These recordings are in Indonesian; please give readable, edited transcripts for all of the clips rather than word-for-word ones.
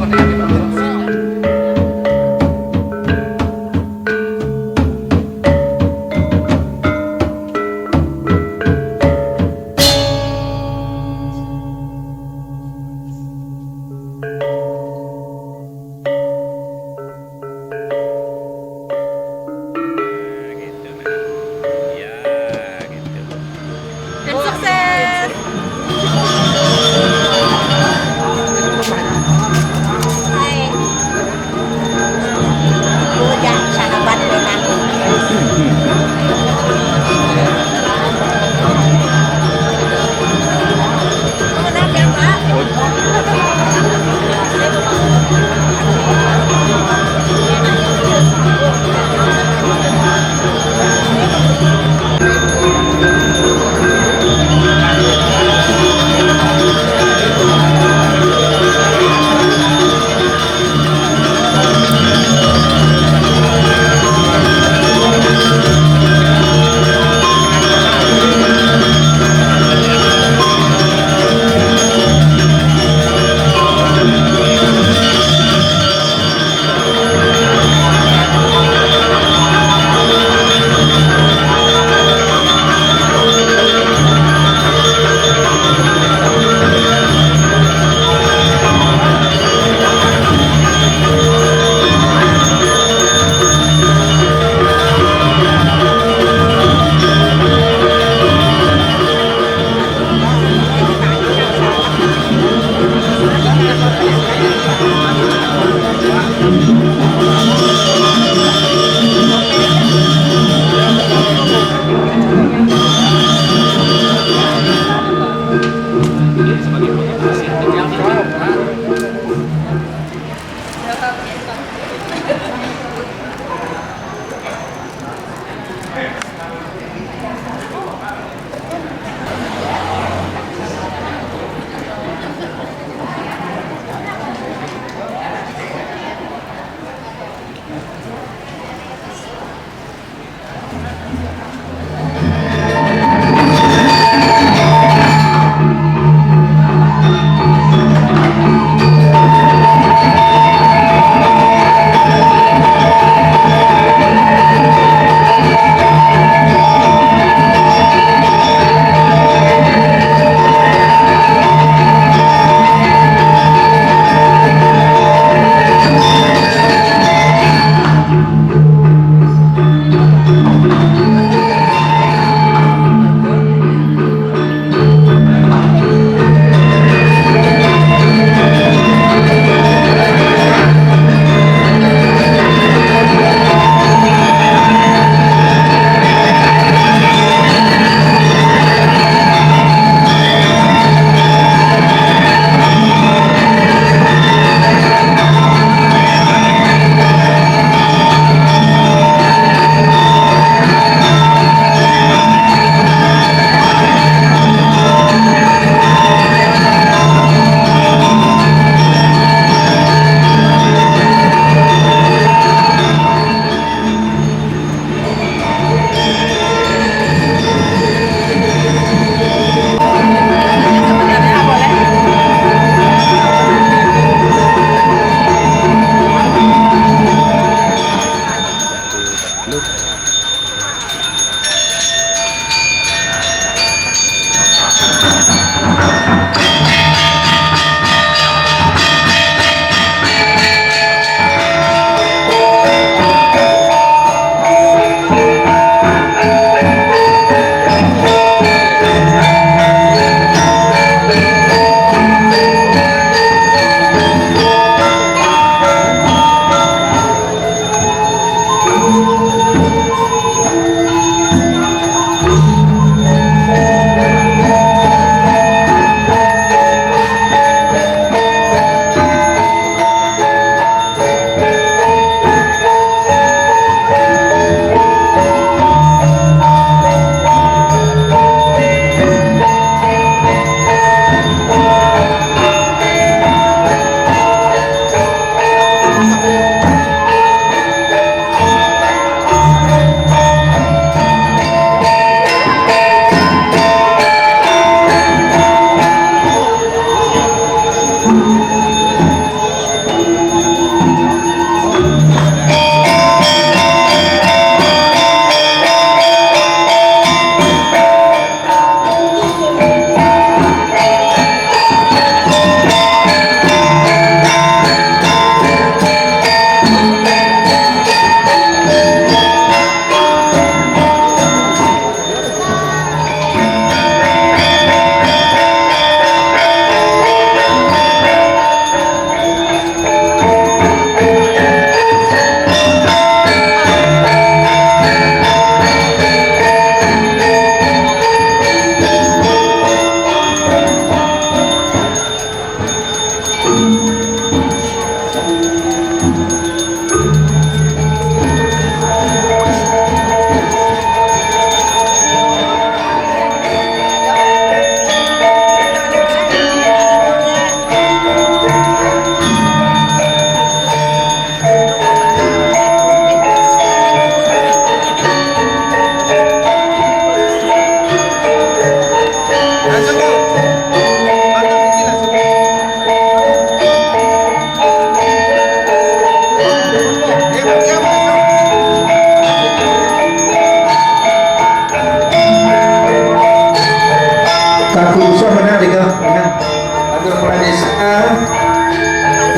Tim sukses.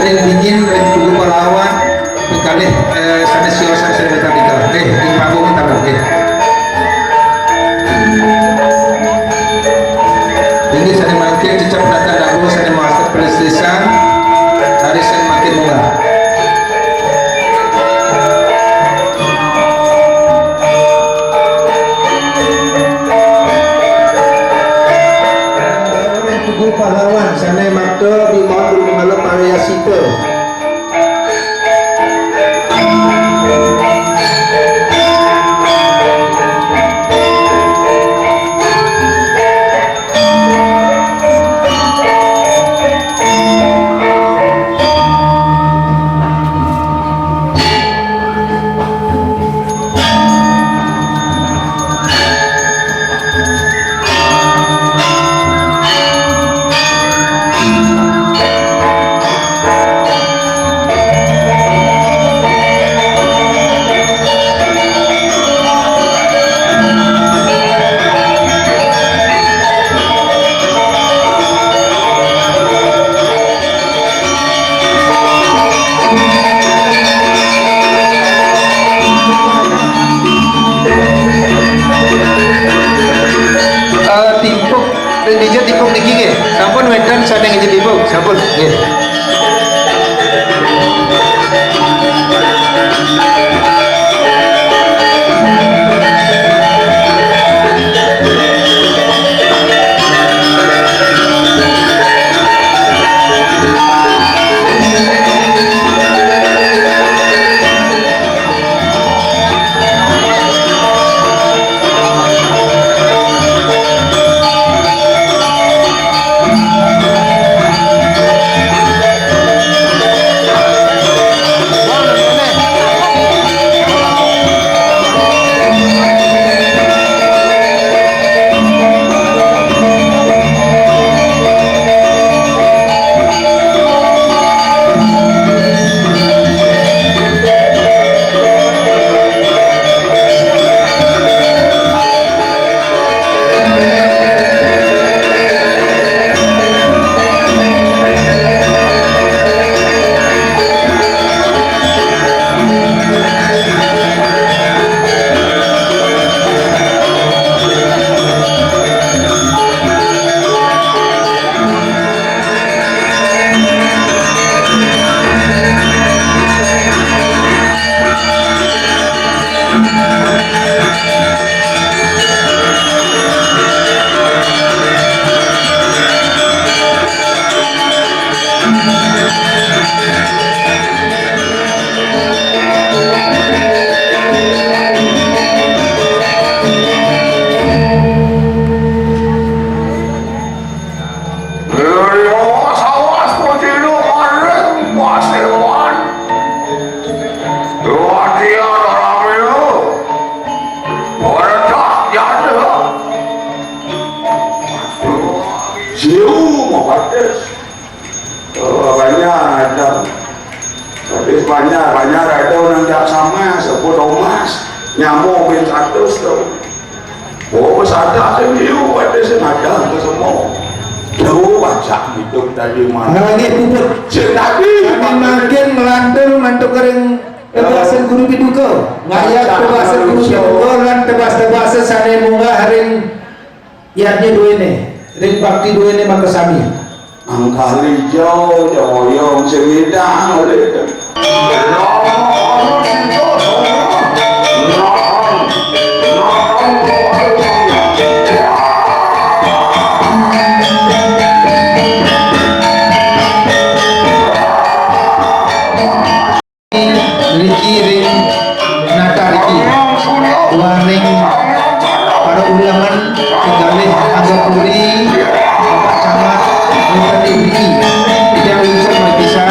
ring dingin ring tugu pahlawan kali sana siosan saya tadi kalau di panggung taruh ini saya makin cecap data dagu saya master prestasian hari saya makin murah tugu pahlawan sana makto di mohon mengalu variasi itu tipuk niki nggih sampun wedan sadeng nggih tipuk sampun nggih banyak ada orang jak sama sebut omas nyamuk bin satu tu oh sadar sendiri ada senada ke semua jauh baca hidup dari mana lagi puput tadi kami makin melantur mantuk kering tebasan guru biduga ngayak tebasan guru biduga dan tebas-tebas sana munga haring iatnya dua ini ring bakti dua ini maka sami angkali jauh yang semidang oleh Riki ring nata Riki waring para ulangan kegalih agak puri Bapak Camat Nurani Riki tidak unsur bisa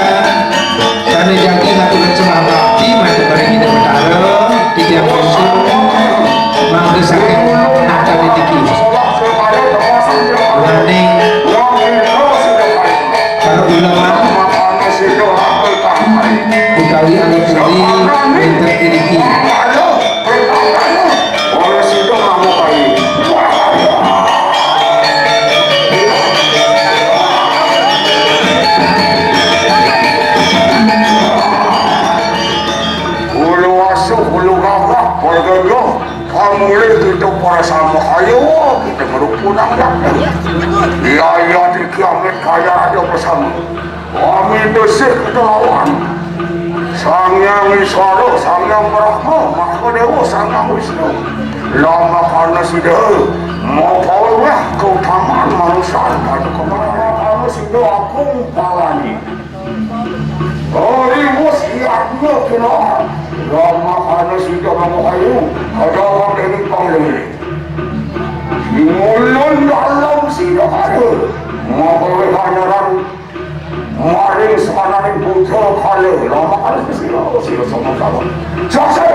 sana jagi satu kecemah bakti maju bareng kita bertara tidak unsur mangga sakit nata Riki waring para ulangan Bukali anak puri Winter Riki para sama kayo kita merupunang datang iya di kiamat kaya ada bersama kami desik ketelawan Sang Yang Iswara, Sang Yang Brahma, Mahkadewa, Sang Yang Wisnu lama karena sudah memperoleh keutamaan manusia dan kebenaran karena sudah aku palani Harimus iaknya kena lama karena sudah mengukayu kadawan dari panggil Simulun dalam sidak ada memperoleh hanyaran maring sanaring buta kala lama kala sila sama-sama jasa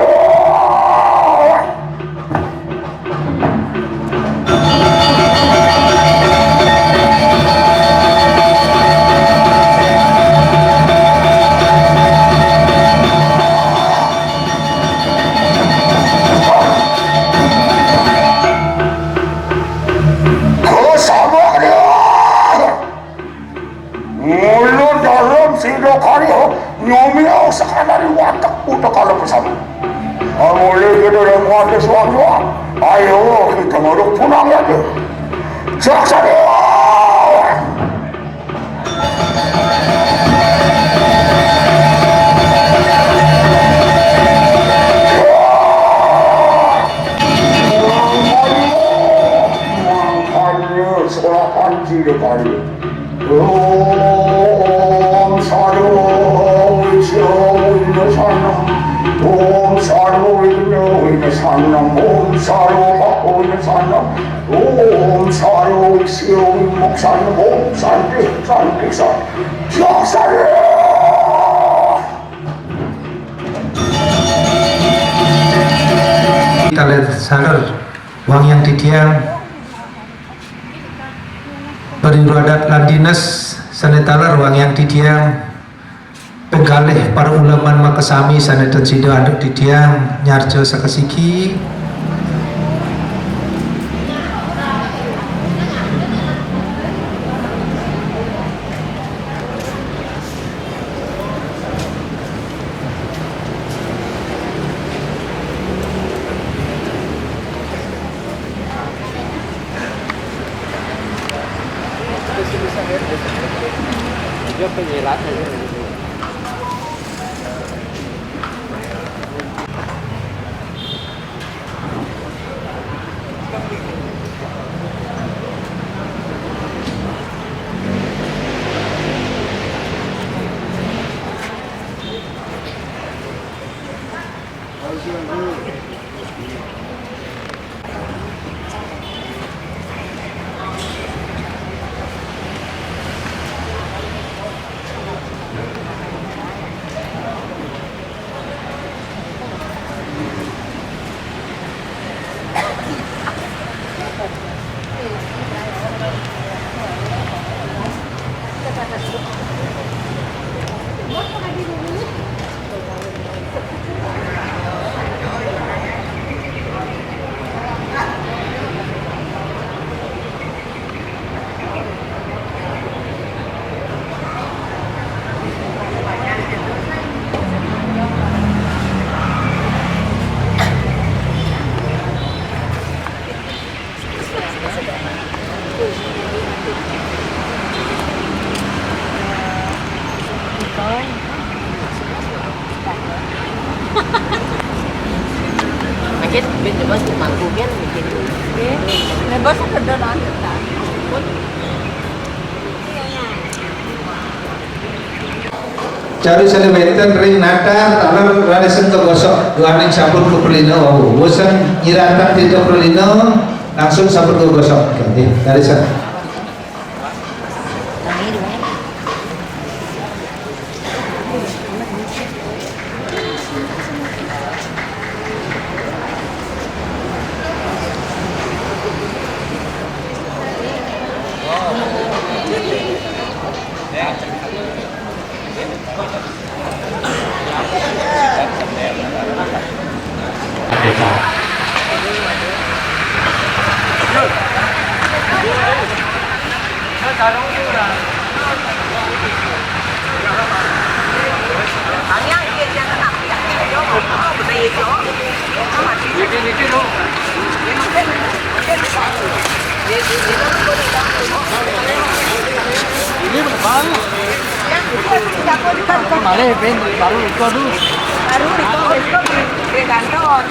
nyomiau sekadari watak udah kalau bersama mulai kita yang ada suatu ayo kita nguruk pulang aja jaksa makanya sekolah panci kali Om Sadu Om Sarvo Vijnana Om Sarvo Vijnana Om Sarvo Vijnana Om Santi Santi Santi Jasara kita lihat sadar uang yang didiang beriru adat lan dinas sanetalar uang yang didiang penggalih para ulama makasami sanedan sido anduk didiang nyarjo sakasiki Bakit? Bento ba si mangkuk yan? Lebar sa kedonan kita. cari selebetan ring natar alar ralesan ke gosok duaning sabun ke pelino bosan nyiratan tidak pelino langsung sabun ke gosok oke dari sana Look. Kemarin baru ikut dulu. Baru itu di kantor.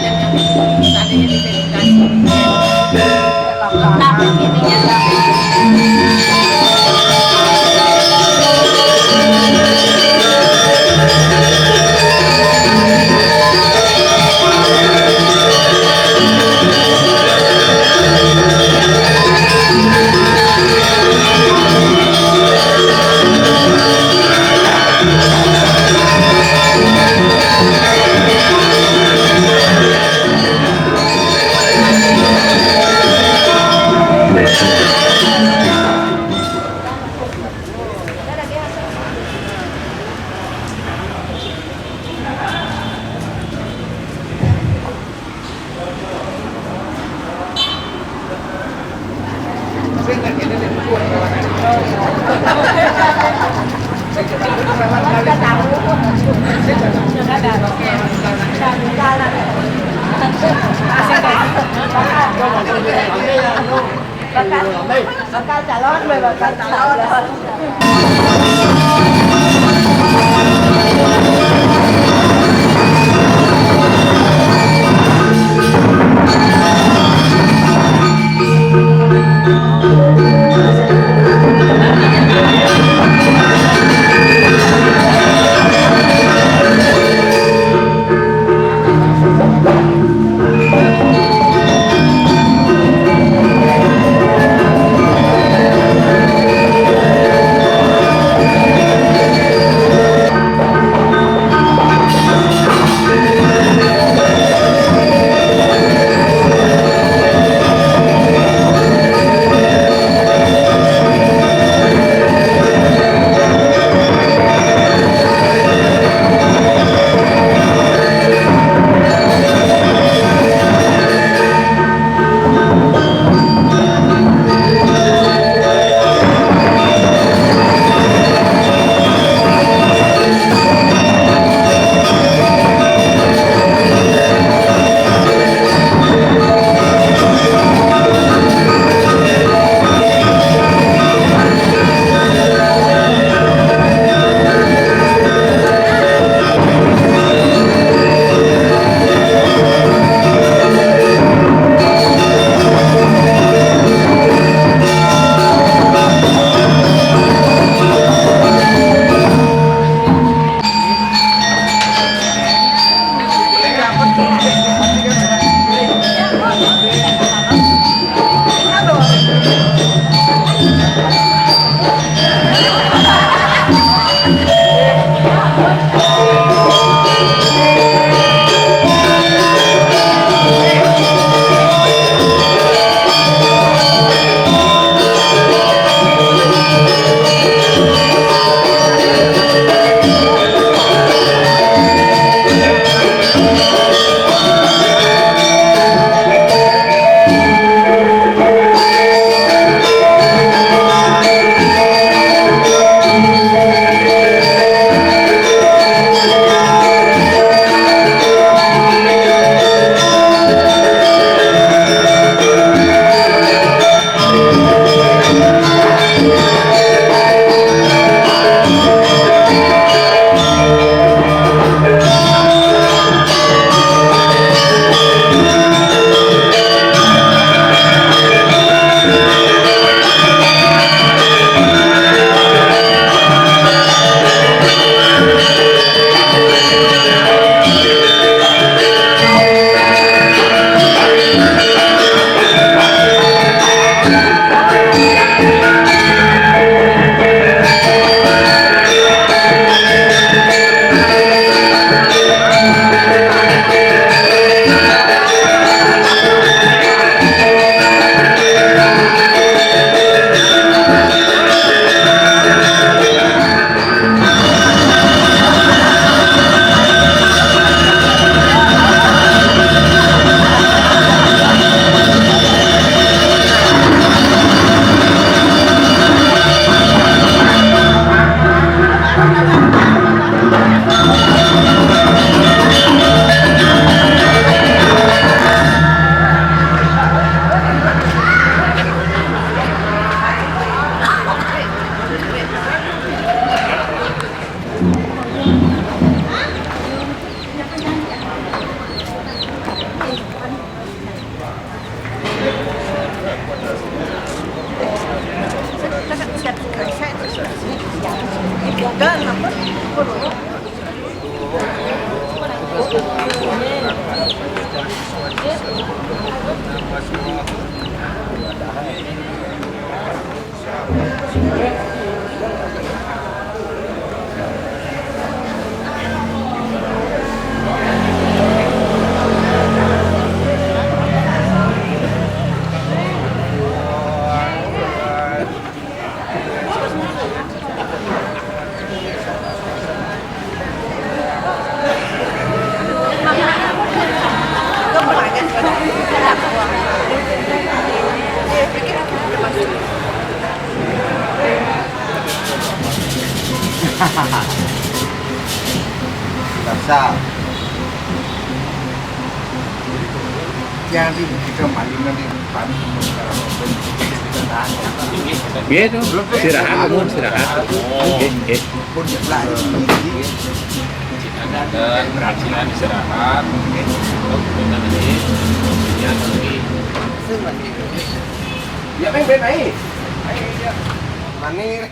Tapi ininya bakal calon, bakal calon. Dasar. Jadi kita maling nanti panik Iya tuh, istirahat kamu, istirahat. Oke. pun lain. Dan berhasilan istirahat. Untuk ini, ya lagi. Ya main baik. Manir.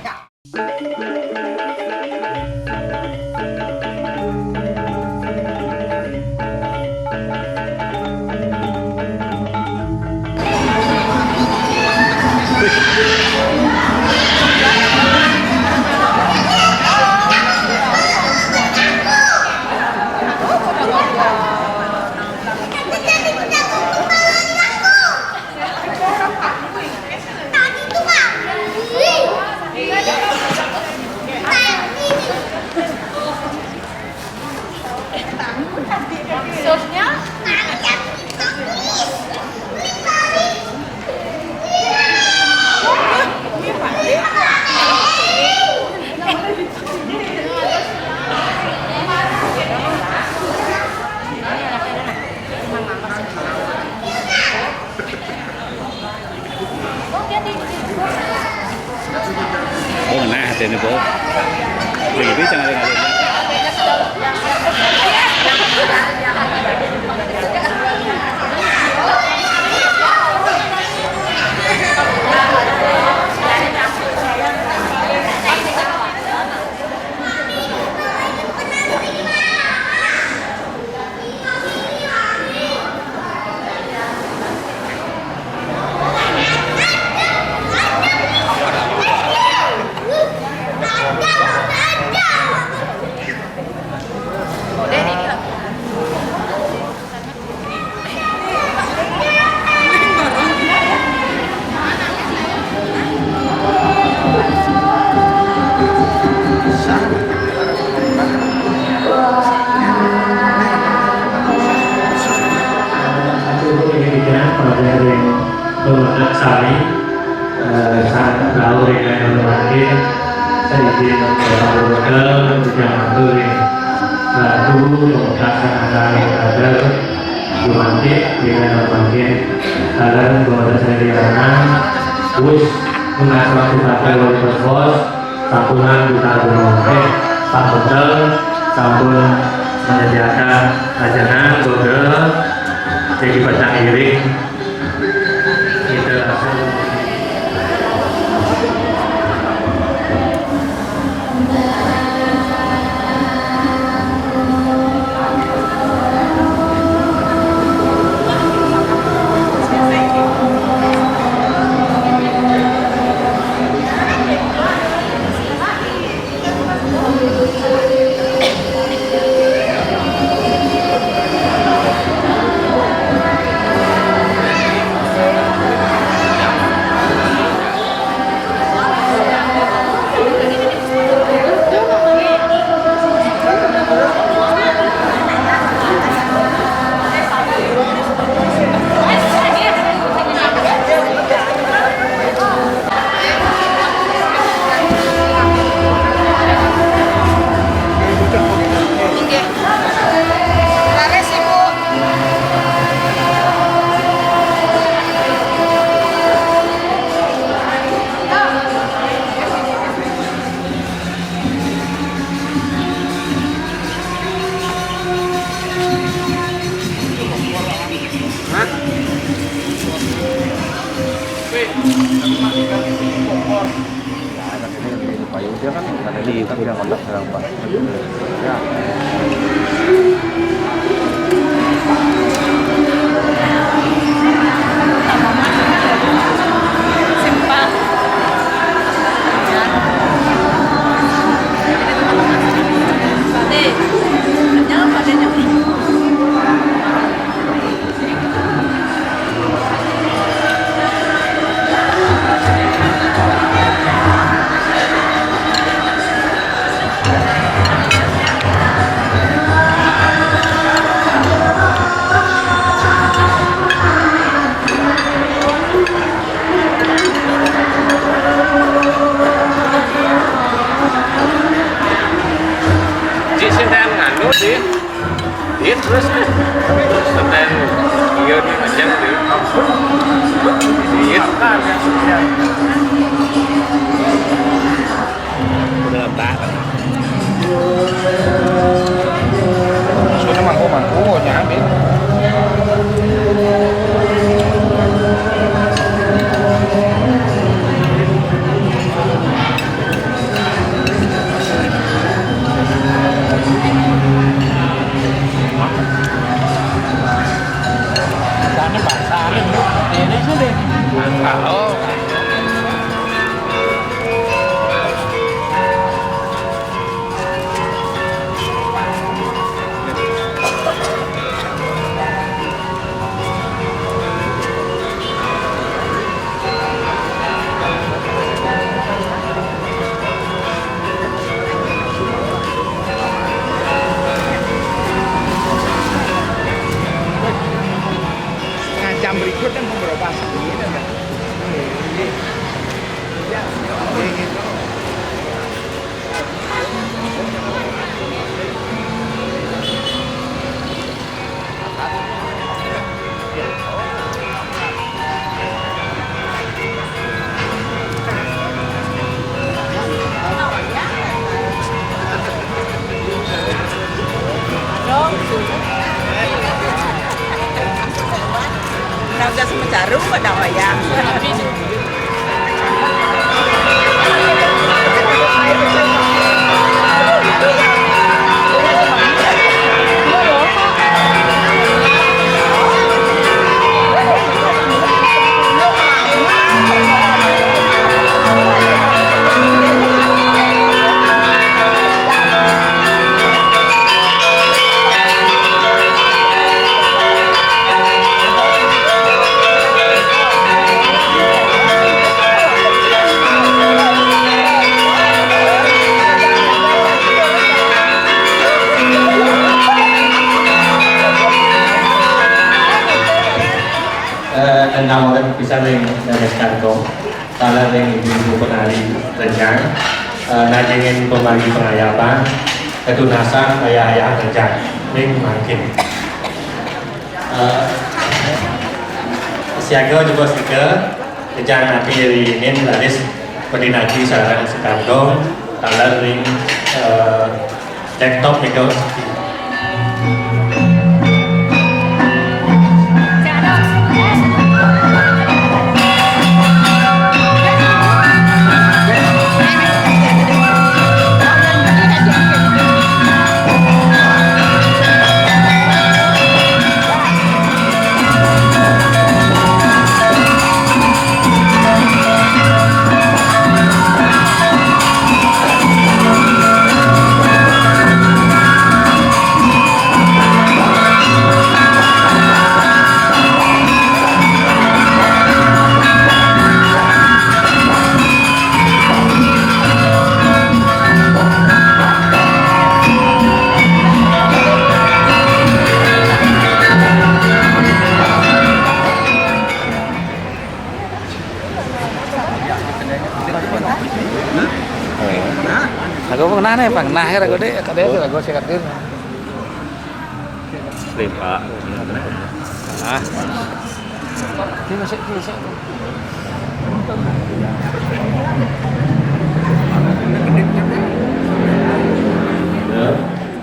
Sosnya Oh, nah, hati-hati bu. Lebih jangan ada lagi. Bermakna sari saat tahu dengan memakai sedikit modal juga mandiri lalu mengatakan ada dimantik dengan memakai agar bahwa sediana bus mengasah pakai wali bos tampungan kita memakai pak modal sampun menyediakan ajaran modal jadi batang iring kita Dia kan ada di kontak sekarang Pak. Ya. deh. Oh. Setengah jam berikut kan pemberobat sendiri. Naga sama jarum pada wayang. Tentang orang bisa dari kantong salah yang ibu penari rencang najengin pembagi pengayapan ketunasan ayah-ayah rencang ini makin siaga juga stiker rencang nanti dari ini laris berdinaki sarang sekantong salah ring laptop itu Aku pernah nih, pernah ya aku deh, kadang aku sih kadang. Pak. Ah. Masuk.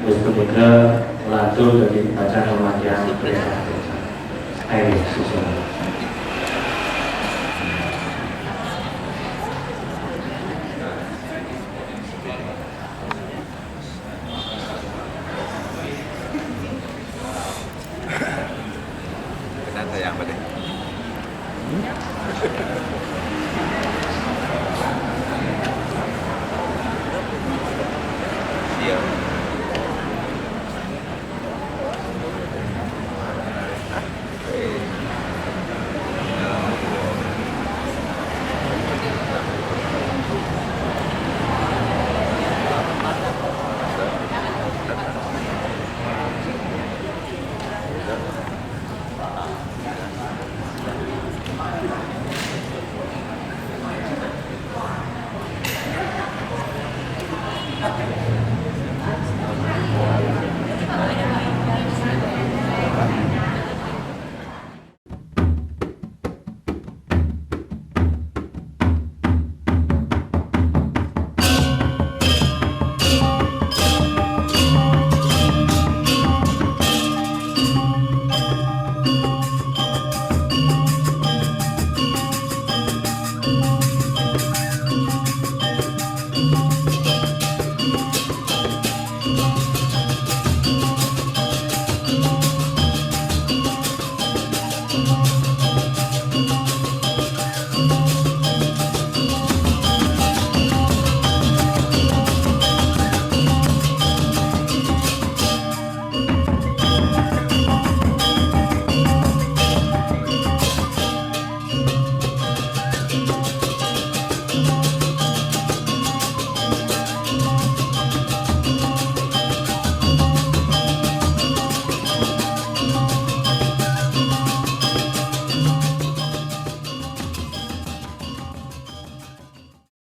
Terus kemudian lanjut dari bacaan kematian air susu.